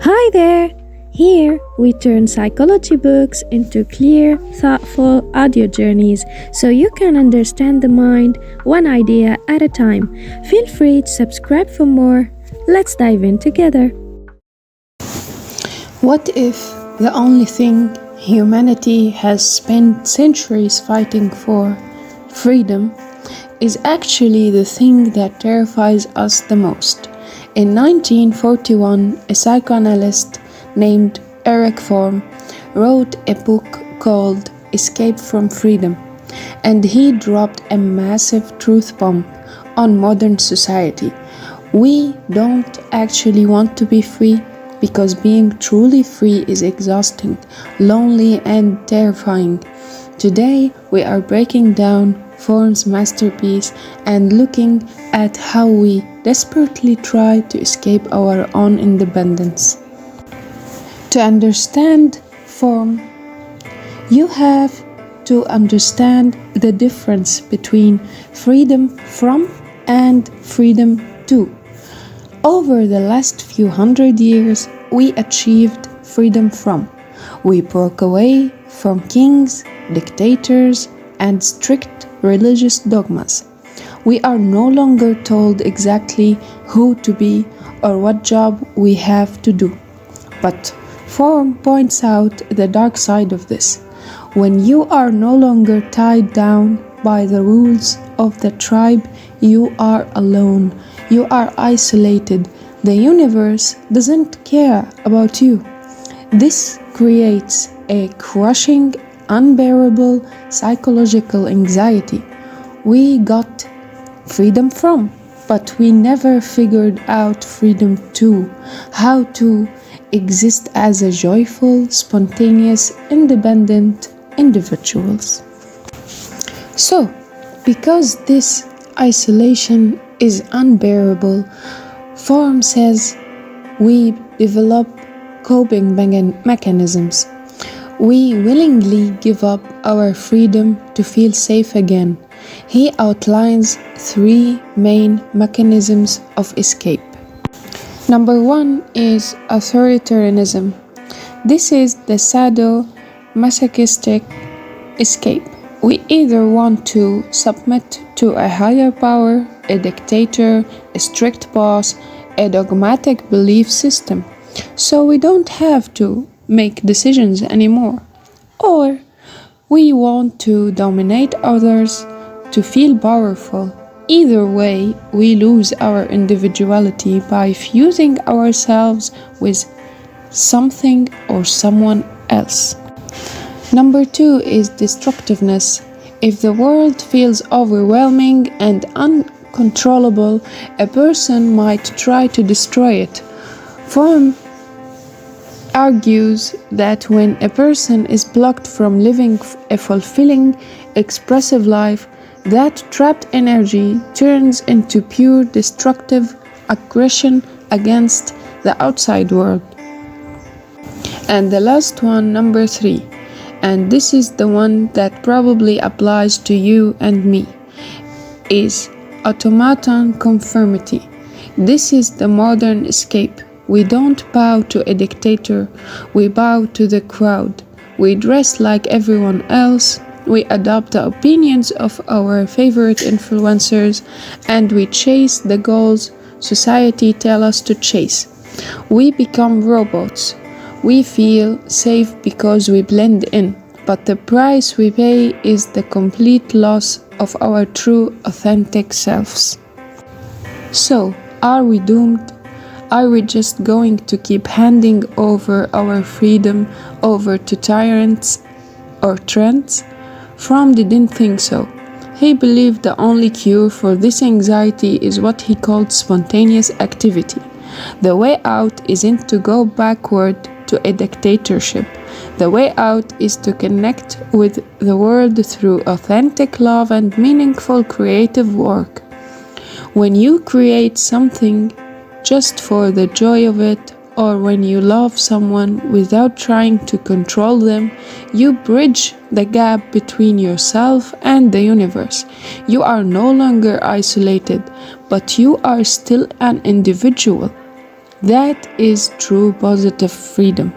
Hi there! Here we turn psychology books into clear, thoughtful audio journeys so you can understand the mind one idea at a time. Feel free to subscribe for more. Let's dive in together. What if the only thing humanity has spent centuries fighting for, freedom, is actually the thing that terrifies us the most? In 1941, a psychoanalyst named Erich Fromm wrote a book called Escape from Freedom, and he dropped a massive truth bomb on modern society. We don't actually want to be free because being truly free is exhausting, lonely, and terrifying. Today, we are breaking down Fromm's masterpiece and looking at how we desperately try to escape our own independence. To understand Fromm, you have to understand the difference between freedom from and freedom to. Over the last few hundred years, we achieved freedom from. We broke away from kings, dictators, and strict religious dogmas. We are no longer told exactly who to be or what job we have to do. But Fromm points out the dark side of this. When you are no longer tied down by the rules of the tribe, you are alone. You are isolated. The universe doesn't care about you. This creates a crushing, unbearable psychological anxiety. We got freedom from, but we never figured out freedom to, how to exist as a joyful, spontaneous, independent individuals. So, because this isolation is unbearable, Fromm says we develop coping mechanisms. We willingly give up our freedom to feel safe again. He outlines 3 main mechanisms of escape. Number 1 is authoritarianism. This is the sadomasochistic escape. We either want to submit to a higher power, a dictator, a strict boss, a dogmatic belief system, so we don't have to make decisions anymore. Or we want to dominate others, to feel powerful. Either way, we lose our individuality by fusing ourselves with something or someone else. Number 2 is destructiveness. If the world feels overwhelming and uncontrollable, a person might try to destroy it. Fromm argues that when a person is blocked from living a fulfilling, expressive life, that trapped energy turns into pure destructive aggression against the outside world. And the last one, number 3, and this is the one that probably applies to you and me, is Automaton Conformity. This is the modern escape. We don't bow to a dictator, we bow to the crowd. We dress like everyone else, we adopt the opinions of our favorite influencers, and we chase the goals society tells us to chase. We become robots. We feel safe because we blend in, but the price we pay is the complete loss of our true, authentic selves. So, are we doomed? Are we just going to keep handing over our freedom over to tyrants or trends? Fromm didn't think so. He believed the only cure for this anxiety is what he called spontaneous activity. The way out isn't to go backward to a dictatorship. The way out is to connect with the world through authentic love and meaningful creative work. When you create something just for the joy of it, or when you love someone without trying to control them, you bridge the gap between yourself and the universe. You are no longer isolated, but you are still an individual. That is true positive freedom.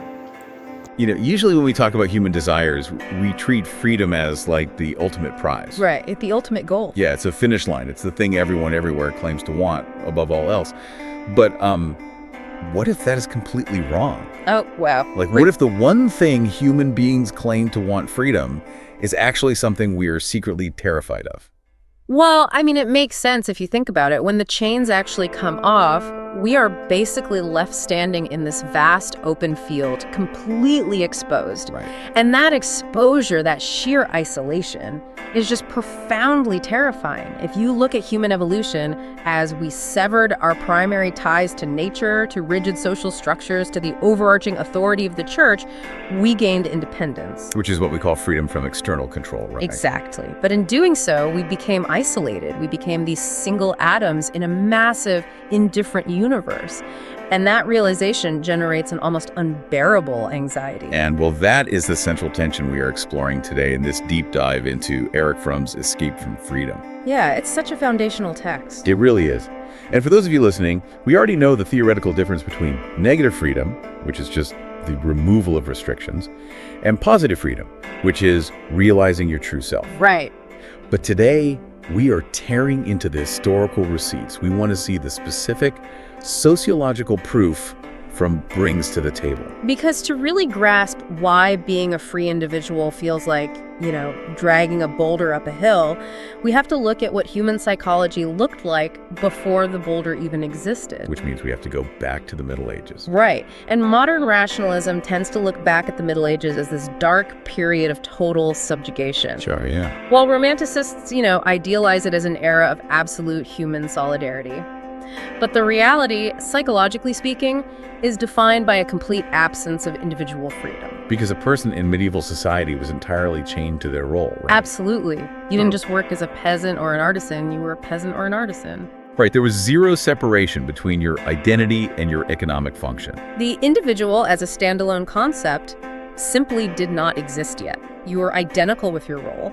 Usually when we talk about human desires, we treat freedom as like the ultimate prize. Right, it's the ultimate goal. Yeah, it's a finish line. It's the thing everyone everywhere claims to want above all else. But what if that is completely wrong? Oh, wow. Like, what if the one thing human beings claim to want freedom is actually something we are secretly terrified of? Well, I mean, it makes sense if you think about it. When the chains actually come off, we are basically left standing in this vast open field, completely exposed. Right. And that exposure, that sheer isolation, is just profoundly terrifying. If you look at human evolution as we severed our primary ties to nature, to rigid social structures, to the overarching authority of the church, we gained independence. Which is what we call freedom from external control, right? Exactly. But in doing so, we became isolated. We became these single atoms in a massive, indifferent universe. And that realization generates an almost unbearable anxiety. And well, that is the central tension we are exploring today in this deep dive into Erich Fromm's Escape from Freedom. Yeah, it's such a foundational text. It really is. And for those of you listening, we already know the theoretical difference between negative freedom, which is just the removal of restrictions, and positive freedom, which is realizing your true self. Right. But today, we are tearing into the historical receipts. We want to see the specific sociological proof Fromm brings to the table. Because to really grasp why being a free individual feels like, dragging a boulder up a hill, we have to look at what human psychology looked like before the boulder even existed. Which means we have to go back to the Middle Ages. Right. And modern rationalism tends to look back at the Middle Ages as this dark period of total subjugation. Sure, yeah. While romanticists, idealize it as an era of absolute human solidarity. But the reality, psychologically speaking, is defined by a complete absence of individual freedom. Because a person in medieval society was entirely chained to their role, right? Absolutely. You didn't just work as a peasant or an artisan, you were a peasant or an artisan. Right, there was zero separation between your identity and your economic function. The individual as a standalone concept simply did not exist yet. You were identical with your role.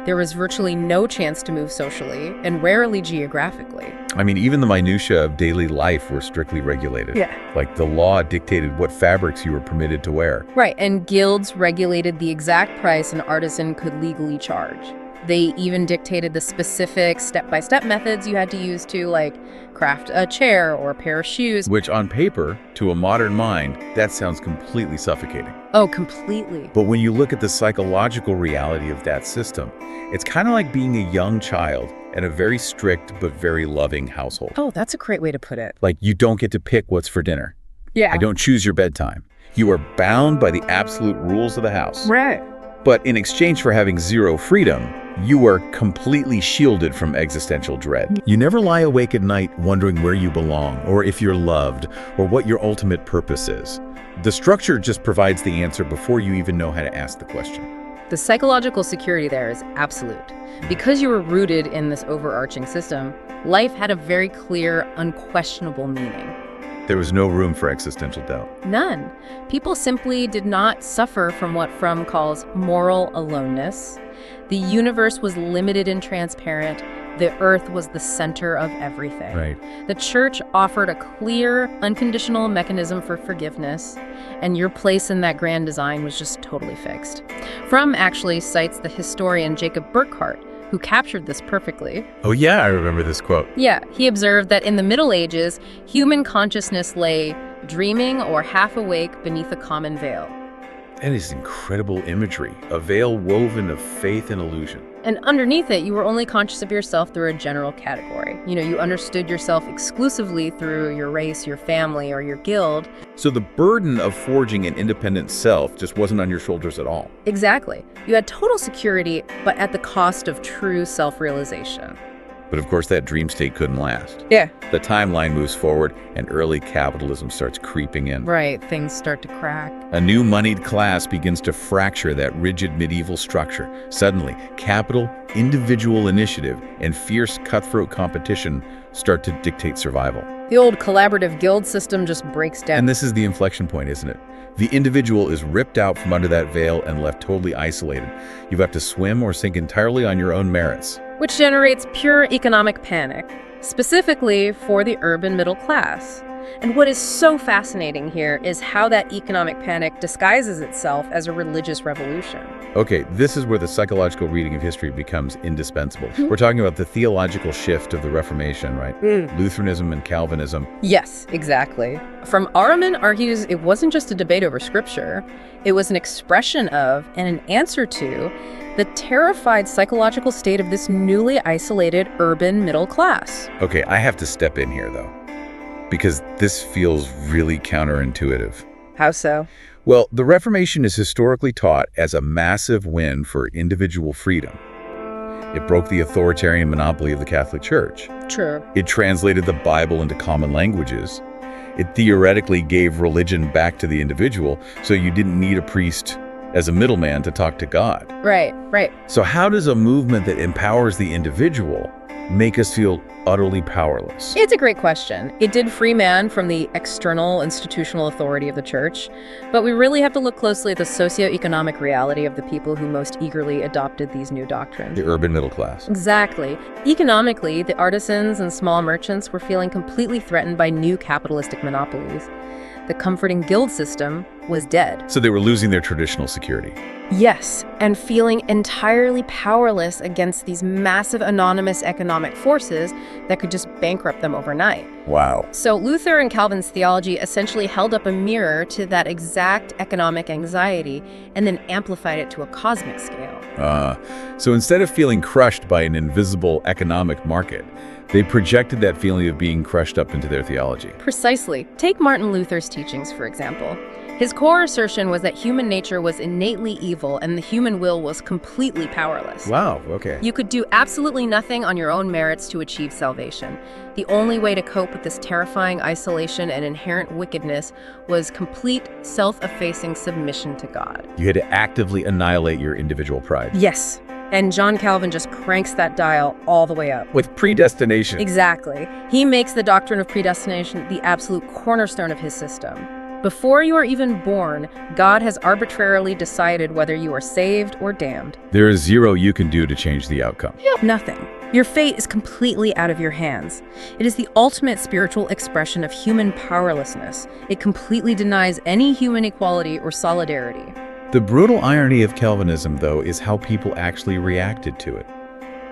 There was virtually no chance to move socially, and rarely geographically. I mean, even the minutiae of daily life were strictly regulated. Yeah. Like the law dictated what fabrics you were permitted to wear. Right, and guilds regulated the exact price an artisan could legally charge. They even dictated the specific step-by-step methods you had to use to, craft a chair or a pair of shoes. Which on paper, to a modern mind, that sounds completely suffocating. Oh, completely. But when you look at the psychological reality of that system, it's kind of like being a young child in a very strict but very loving household. Oh, that's a great way to put it. Like, you don't get to pick what's for dinner. Yeah. I don't choose your bedtime. You are bound by the absolute rules of the house. Right. But in exchange for having zero freedom, you are completely shielded from existential dread. You never lie awake at night wondering where you belong, or if you're loved, or what your ultimate purpose is. The structure just provides the answer before you even know how to ask the question. The psychological security there is absolute. Because you were rooted in this overarching system, life had a very clear, unquestionable meaning. There was no room for existential doubt. None. People simply did not suffer from what Fromm calls moral aloneness. The universe was limited and transparent. The earth was the center of everything. Right. The church offered a clear, unconditional mechanism for forgiveness, and your place in that grand design was just totally fixed. Fromm actually cites the historian Jacob Burckhardt, who captured this perfectly. Oh yeah, I remember this quote. Yeah, he observed that in the Middle Ages, human consciousness lay dreaming or half awake beneath a common veil. That is incredible imagery, a veil woven of faith and illusion. And underneath it, you were only conscious of yourself through a general category. You understood yourself exclusively through your race, your family, or your guild. So the burden of forging an independent self just wasn't on your shoulders at all. Exactly. You had total security, but at the cost of true self-realization. But of course, that dream state couldn't last. Yeah. The timeline moves forward, and early capitalism starts creeping in. Right, things start to crack. A new moneyed class begins to fracture that rigid medieval structure. Suddenly, capital, individual initiative, and fierce cutthroat competition start to dictate survival. The old collaborative guild system just breaks down. And this is the inflection point, isn't it? The individual is ripped out from under that veil and left totally isolated. You have to swim or sink entirely on your own merits. Which generates pure economic panic, specifically for the urban middle class. And what is so fascinating here is how that economic panic disguises itself as a religious revolution. Okay, this is where the psychological reading of history becomes indispensable. We're talking about the theological shift of the Reformation, right? Lutheranism and Calvinism. Yes, exactly. Fromm argues it wasn't just a debate over scripture, it was an expression of and an answer to the terrified psychological state of this newly isolated urban middle class. Okay, I have to step in here, though, because this feels really counterintuitive. How so? Well, the Reformation is historically taught as a massive win for individual freedom. It broke the authoritarian monopoly of the Catholic Church. True. It translated the Bible into common languages. It theoretically gave religion back to the individual, so you didn't need a priest as a middleman to talk to God. Right. So how does a movement that empowers the individual make us feel utterly powerless? It's a great question. It did free man from the external institutional authority of the church, but we really have to look closely at the socioeconomic reality of the people who most eagerly adopted these new doctrines. The urban middle class. Exactly. Economically, the artisans and small merchants were feeling completely threatened by new capitalistic monopolies. The comforting guild system was dead. So they were losing their traditional security. Yes, and feeling entirely powerless against these massive anonymous economic forces that could just bankrupt them overnight. Wow. So Luther and Calvin's theology essentially held up a mirror to that exact economic anxiety and then amplified it to a cosmic scale. So instead of feeling crushed by an invisible economic market, they projected that feeling of being crushed up into their theology. Precisely. Take Martin Luther's teachings, for example. His core assertion was that human nature was innately evil and the human will was completely powerless. Wow, okay. You could do absolutely nothing on your own merits to achieve salvation. The only way to cope with this terrifying isolation and inherent wickedness was complete self-effacing submission to God. You had to actively annihilate your individual pride. Yes. And John Calvin just cranks that dial all the way up. With predestination. Exactly. He makes the doctrine of predestination the absolute cornerstone of his system. Before you are even born, God has arbitrarily decided whether you are saved or damned. There is zero you can do to change the outcome. Nothing. Your fate is completely out of your hands. It is the ultimate spiritual expression of human powerlessness. It completely denies any human equality or solidarity. The brutal irony of Calvinism, though, is how people actually reacted to it.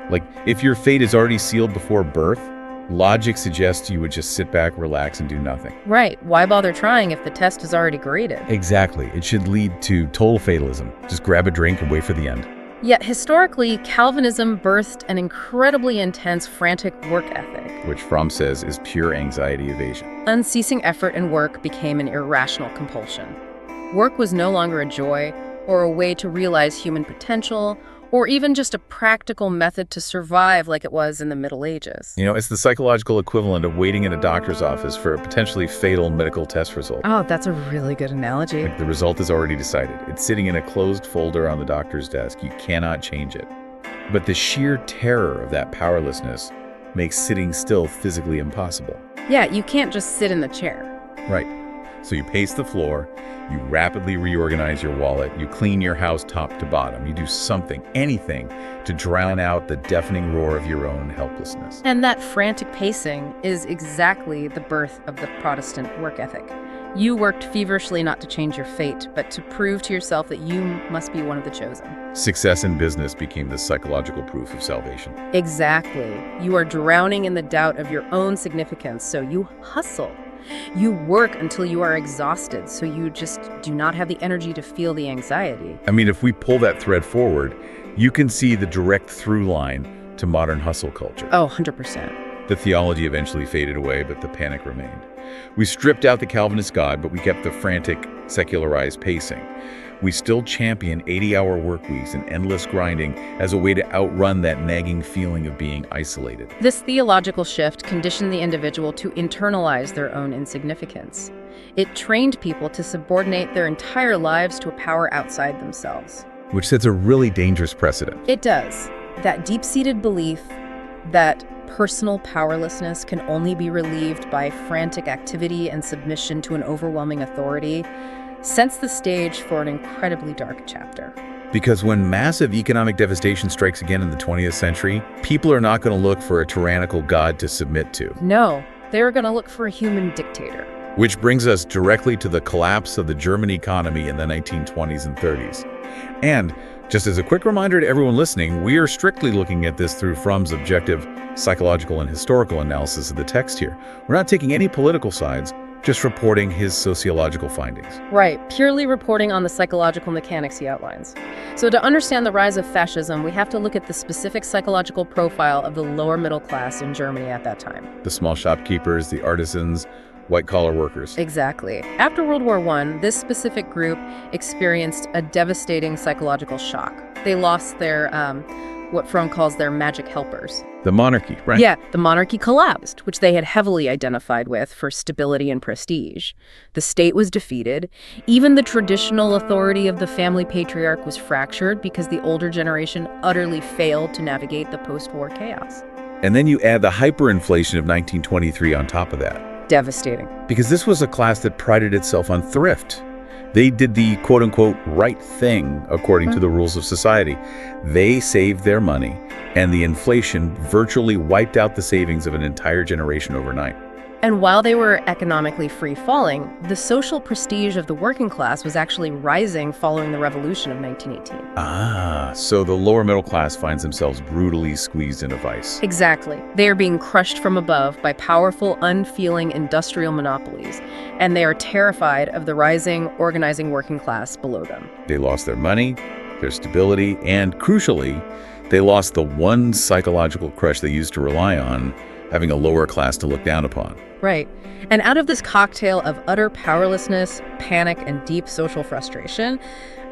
Like, if your fate is already sealed before birth, logic suggests you would just sit back, relax, and do nothing. Right. Why bother trying if the test is already graded? Exactly. It should lead to total fatalism. Just grab a drink and wait for the end. Yet historically, Calvinism birthed an incredibly intense, frantic work ethic. Which Fromm says is pure anxiety evasion. Unceasing effort and work became an irrational compulsion. Work was no longer a joy or a way to realize human potential or even just a practical method to survive like it was in the Middle Ages. You know, it's the psychological equivalent of waiting in a doctor's office for a potentially fatal medical test result. Oh, that's a really good analogy. Like the result is already decided. It's sitting in a closed folder on the doctor's desk. You cannot change it. But the sheer terror of that powerlessness makes sitting still physically impossible. Yeah, you can't just sit in the chair. Right. So you pace the floor, you rapidly reorganize your wallet, you clean your house top to bottom, you do something, anything, to drown out the deafening roar of your own helplessness. And that frantic pacing is exactly the birth of the Protestant work ethic. You worked feverishly not to change your fate, but to prove to yourself that you must be one of the chosen. Success in business became the psychological proof of salvation. Exactly. You are drowning in the doubt of your own significance, so you hustle. You work until you are exhausted, so you just do not have the energy to feel the anxiety. I mean, if we pull that thread forward, you can see the direct through line to modern hustle culture. Oh, 100%. The theology eventually faded away, but the panic remained. We stripped out the Calvinist God, but we kept the frantic, secularized pacing. We still champion 80-hour work weeks and endless grinding as a way to outrun that nagging feeling of being isolated. This theological shift conditioned the individual to internalize their own insignificance. It trained people to subordinate their entire lives to a power outside themselves. Which sets a really dangerous precedent. It does. That deep-seated belief that personal powerlessness can only be relieved by frantic activity and submission to an overwhelming authority sets the stage for an incredibly dark chapter. Because when massive economic devastation strikes again in the 20th century, people are not going to look for a tyrannical God to submit to. No, They were going to look for a human dictator. Which brings us directly to the collapse of the German economy in the 1920s and 30s. And just as a quick reminder to everyone listening, we are strictly looking at this through Fromm's objective psychological and historical analysis of the text here. We're not taking any political sides, just reporting his sociological findings. Right, purely reporting on the psychological mechanics he outlines. So to understand the rise of fascism, we have to look at the specific psychological profile of the lower middle class in Germany at that time. The small shopkeepers, the artisans, white-collar workers. Exactly. After World War I, this specific group experienced a devastating psychological shock. They lost their, what Fromm calls their magic helpers. The monarchy, right? Yeah, the monarchy collapsed, which they had heavily identified with for stability and prestige. The state was defeated. Even the traditional authority of the family patriarch was fractured because the older generation utterly failed to navigate the post-war chaos. And then you add the hyperinflation of 1923 on top of that. Devastating. Because this was a class that prided itself on thrift. They did the quote-unquote right thing according to the rules of society. They saved their money, and the inflation virtually wiped out the savings of an entire generation overnight. And while they were economically free-falling, the social prestige of the working class was actually rising following the revolution of 1918. Ah, so the lower middle class finds themselves brutally squeezed in a vice. Exactly. They are being crushed from above by powerful, unfeeling industrial monopolies, and they are terrified of the rising, organizing working class below them. They lost their money, their stability, and crucially, they lost the one psychological crutch they used to rely on, having a lower class to look down upon. Right. And out of this cocktail of utter powerlessness, panic, and deep social frustration,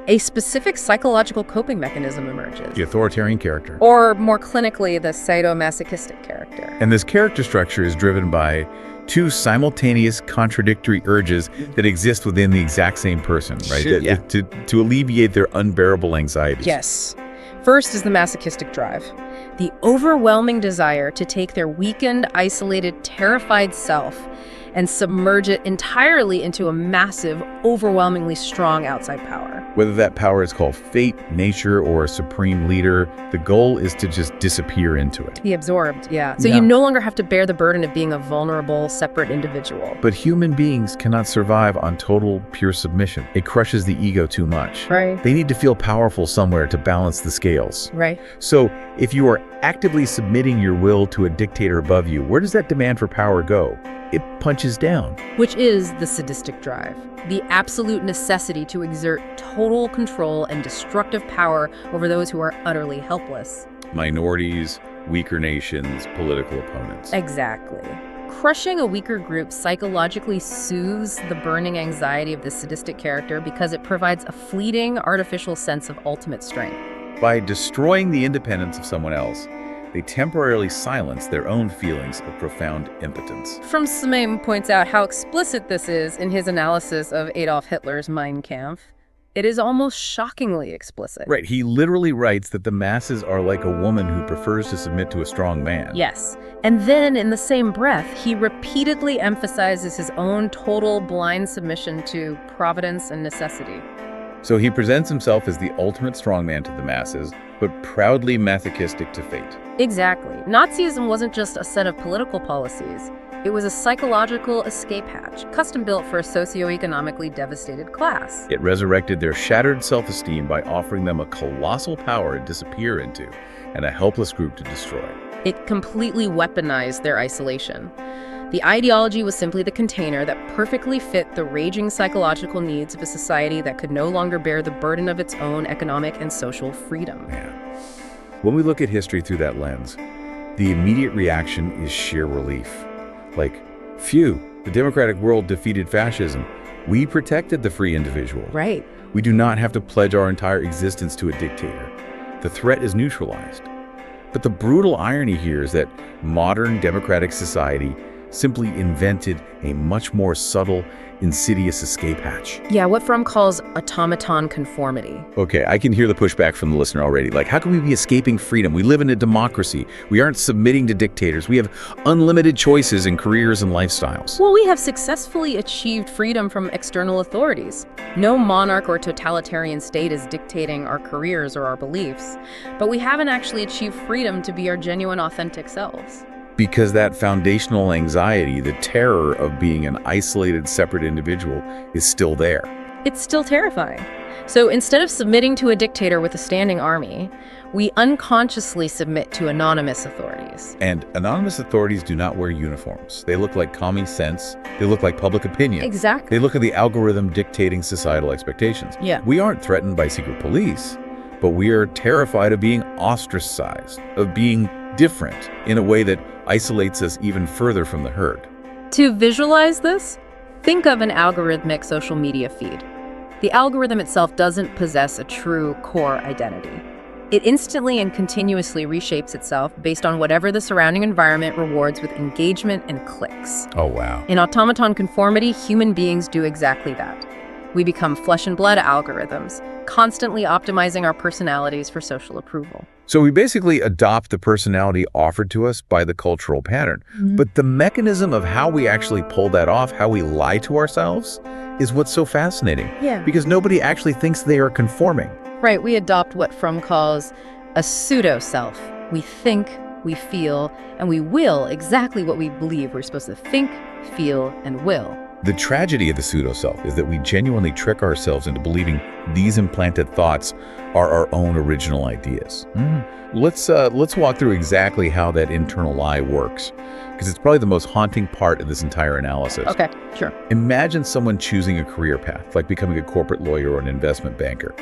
a specific psychological coping mechanism emerges. The authoritarian character. Or more clinically, the sadomasochistic character. And this character structure is driven by two simultaneous contradictory urges that exist within the exact same person, right? To alleviate their unbearable anxieties. Yes. First is the masochistic drive. The overwhelming desire to take their weakened, isolated, terrified self and submerge it entirely into a massive, overwhelmingly strong outside power. Whether that power is called fate, nature, or a supreme leader, the goal is to just disappear into it. Be absorbed, yeah. So you no longer have to bear the burden of being a vulnerable, separate individual. But human beings cannot survive on total, pure submission. It crushes the ego too much. Right. They need to feel powerful somewhere to balance the scales. Right. So if you are actively submitting your will to a dictator above you, where does that demand for power go? It punches down. Which is the sadistic drive, the absolute necessity to exert total control and destructive power over those who are utterly helpless. Minorities, weaker nations, political opponents. Exactly. Crushing a weaker group psychologically soothes the burning anxiety of the sadistic character because it provides a fleeting, artificial sense of ultimate strength. By destroying the independence of someone else, they temporarily silence their own feelings of profound impotence. Fromm points out how explicit this is in his analysis of Adolf Hitler's Mein Kampf. It is almost shockingly explicit. Right, he literally writes that the masses are like a woman who prefers to submit to a strong man. Yes, and then in the same breath, he repeatedly emphasizes his own total blind submission to providence and necessity. So he presents himself as the ultimate strongman to the masses, but proudly masochistic to fate. Exactly. Nazism wasn't just a set of political policies. It was a psychological escape hatch, custom-built for a socioeconomically devastated class. It resurrected their shattered self-esteem by offering them a colossal power to disappear into and a helpless group to destroy. It completely weaponized their isolation. The ideology was simply the container that perfectly fit the raging psychological needs of a society that could no longer bear the burden of its own economic and social freedom. Yeah. When we look at history through that lens, the immediate reaction is sheer relief. Like, phew, the democratic world defeated fascism. We protected the free individual. Right. We do not have to pledge our entire existence to a dictator. The threat is neutralized. But the brutal irony here is that modern democratic society simply invented a much more subtle, insidious escape hatch. Yeah, what Fromm calls automaton conformity. Okay, I can hear the pushback from the listener already. Like, how can we be escaping freedom? We live in a democracy. We aren't submitting to dictators. We have unlimited choices in careers and lifestyles. Well, we have successfully achieved freedom from external authorities. No monarch or totalitarian state is dictating our careers or our beliefs, but we haven't actually achieved freedom to be our genuine, authentic selves. Because that foundational anxiety, the terror of being an isolated, separate individual, is still there. It's still terrifying. So instead of submitting to a dictator with a standing army, we unconsciously submit to anonymous authorities. And anonymous authorities do not wear uniforms. They look like common sense. They look like public opinion. Exactly. They look at the algorithm dictating societal expectations. Yeah. We aren't threatened by secret police, but we are terrified of being ostracized, of being different in a way that isolates us even further from the herd. To visualize this, think of an algorithmic social media feed. The algorithm itself doesn't possess a true core identity. It instantly and continuously reshapes itself based on whatever the surrounding environment rewards with engagement and clicks. Oh, wow. In Automaton Conformity, human beings do exactly that. We become flesh and blood algorithms, constantly optimizing our personalities for social approval. So we basically adopt the personality offered to us by the cultural pattern. But the mechanism of how we actually pull that off, how we lie to ourselves, is what's so fascinating. Yeah. Because nobody actually thinks they are conforming. Right, we adopt what Fromm calls a pseudo-self. We think, we feel, and we will exactly what we believe we're supposed to think, feel, and will. The tragedy of the pseudo-self is that we genuinely trick ourselves into believing these implanted thoughts are our own original ideas. Let's walk through exactly how that internal lie works, because it's probably the most haunting part of this entire analysis. Okay, sure. Imagine someone choosing a career path, like becoming a corporate lawyer or an investment banker.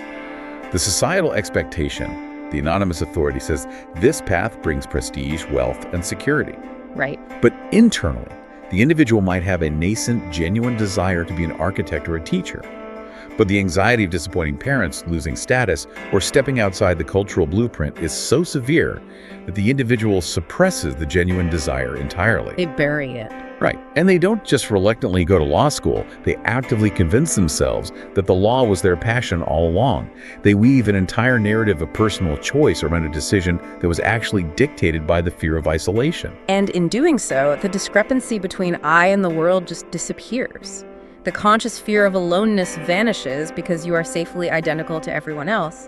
The societal expectation, the anonymous authority, says this path brings prestige, wealth, and security. Right. But internally, the individual might have a nascent, genuine desire to be an architect or a teacher. But the anxiety of disappointing parents, losing status, or stepping outside the cultural blueprint is so severe that the individual suppresses the genuine desire entirely. They bury it. Right. And they don't just reluctantly go to law school. They actively convince themselves that the law was their passion all along. They weave an entire narrative of personal choice around a decision that was actually dictated by the fear of isolation. And in doing so, the discrepancy between I and the world just disappears. The conscious fear of aloneness vanishes because you are safely identical to everyone else.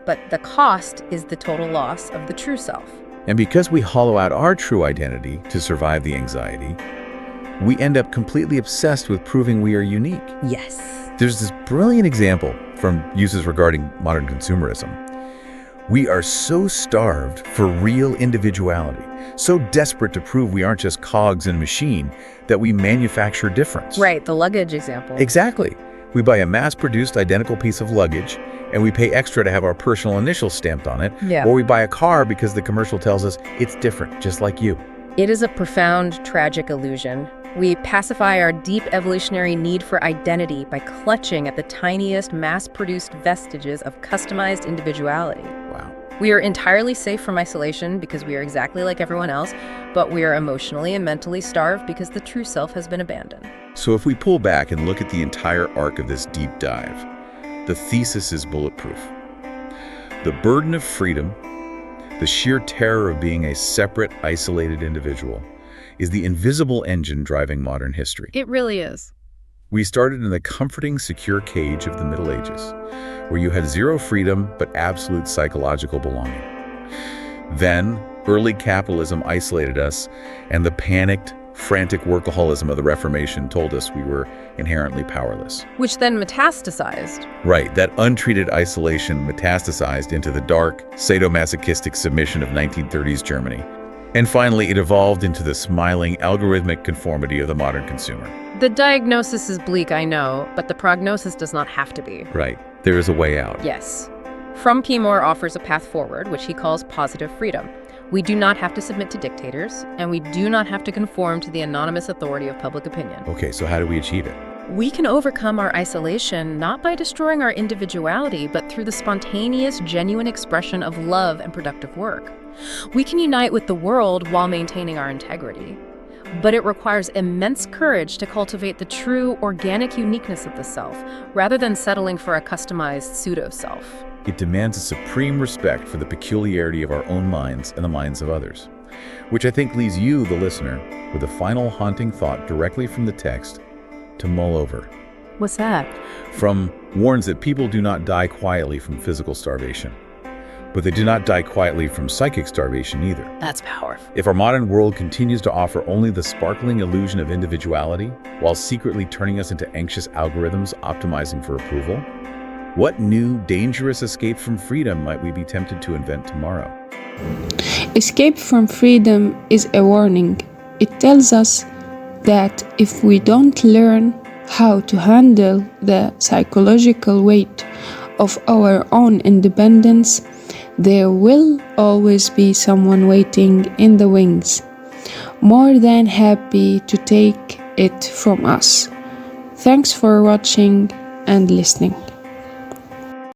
But the cost is the total loss of the true self. And because we hollow out our true identity to survive the anxiety, we end up completely obsessed with proving we are unique. Yes. There's this brilliant example from uses regarding modern consumerism. We are so starved for real individuality, so desperate to prove we aren't just cogs in a machine, that we manufacture difference. Right, the luggage example. Exactly. We buy a mass-produced identical piece of luggage, and we pay extra to have our personal initials stamped on it. Yeah. Or we buy a car because the commercial tells us it's different, just like you. It is a profound, tragic illusion. We pacify our deep evolutionary need for identity by clutching at the tiniest mass-produced vestiges of customized individuality. Wow. We are entirely safe from isolation because we are exactly like everyone else, but we are emotionally and mentally starved because the true self has been abandoned. So if we pull back and look at the entire arc of this deep dive, the thesis is bulletproof. The burden of freedom, the sheer terror of being a separate, isolated individual, is the invisible engine driving modern history. It really is. We started in the comforting, secure cage of the Middle Ages, where you had zero freedom but absolute psychological belonging. Then, early capitalism isolated us, and the panicked, frantic workaholism of the Reformation told us we were inherently powerless. Which then metastasized. Right, that untreated isolation metastasized into the dark, sadomasochistic submission of 1930s Germany. And finally, it evolved into the smiling, algorithmic conformity of the modern consumer. The diagnosis is bleak, I know, but the prognosis does not have to be. Right, there is a way out. Yes. Fromm offers a path forward, which he calls positive freedom. We do not have to submit to dictators, and we do not have to conform to the anonymous authority of public opinion. Okay, so how do we achieve it? We can overcome our isolation not by destroying our individuality, but through the spontaneous, genuine expression of love and productive work. We can unite with the world while maintaining our integrity. But it requires immense courage to cultivate the true, organic uniqueness of the self, rather than settling for a customized pseudo-self. It demands a supreme respect for the peculiarity of our own minds and the minds of others, which I think leaves you, the listener, with a final haunting thought directly from the text to mull over. What's that? Fromm warns that people do not die quietly from physical starvation. But they do not die quietly from psychic starvation either. That's powerful. If our modern world continues to offer only the sparkling illusion of individuality, while secretly turning us into anxious algorithms optimizing for approval, what new, dangerous escape from freedom might we be tempted to invent tomorrow? Escape from freedom is a warning. It tells us that if we don't learn how to handle the psychological weight of our own independence, there will always be someone waiting in the wings, more than happy to take it from us. Thanks for watching and listening.